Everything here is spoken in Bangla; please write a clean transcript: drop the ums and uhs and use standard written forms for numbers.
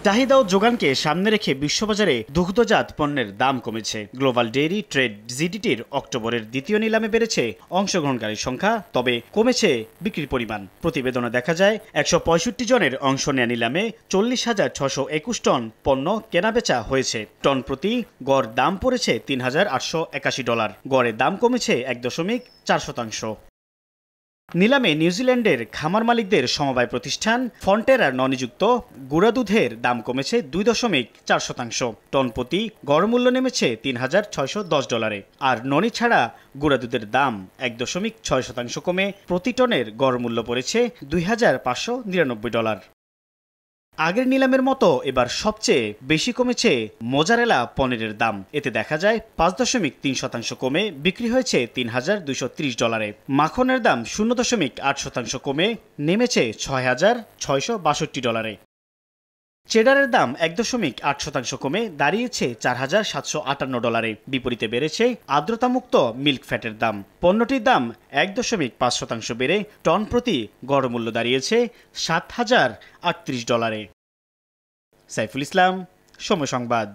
চাহিদা ও যোগানকে সামনে রেখে বিশ্ববাজারে দুগ্ধজাত পণ্যের দাম কমেছে। গ্লোবাল ডেইরি ট্রেড জিডিটির অক্টোবরের দ্বিতীয় নিলামে বেড়েছে অংশগ্রহণকারীর সংখ্যা, তবে কমেছে বিক্রির পরিমাণ। প্রতিবেদনে দেখা যায় ১৬৫ জনের অংশ নেয়া নিলামে ৪০,৬২১ টন পণ্য কেনাবেচা হয়েছে। টন প্রতি গড় দাম পড়েছে $৩,৮৮১। গড়ে দাম কমেছে ১.৪%। নিলামে নিউজিল্যান্ডের খামার মালিকদের সমবায় প্রতিষ্ঠান ফন্টেরার ননিযুক্ত গুঁড়া দুধের দাম কমেছে ২.৪%। টন প্রতি গড় মূল্য নেমেছে $৩,৬১০। আর ননি ছাড়া গুঁড়া দুধের দাম ১.৬% কমে প্রতি টনের গড় মূল্য পড়েছে $২,৫৯৯। আগের নিলামের মতো এবার সবচেয়ে বেশি কমেছে মোজারেলা পনিরের দাম। এতে দেখা যায় ৫.৩% কমে বিক্রি হয়েছে $৩,২৩০। মাখনের দাম ০.৮% কমে নেমেছে $৬,৬৬২। চেডারের দাম ১.৮% কমে দাঁড়িয়েছে $৪,৭৫৮। বিপরীতে বেড়েছে আর্দ্রতামুক্ত মিল্ক ফ্যাটের দাম। পণ্যটির দাম ১.৫% বেড়ে টন প্রতি গড় মূল্য দাঁড়িয়েছে $৭,০৩৮। সাইফুল ইসলাম, সময় সংবাদ।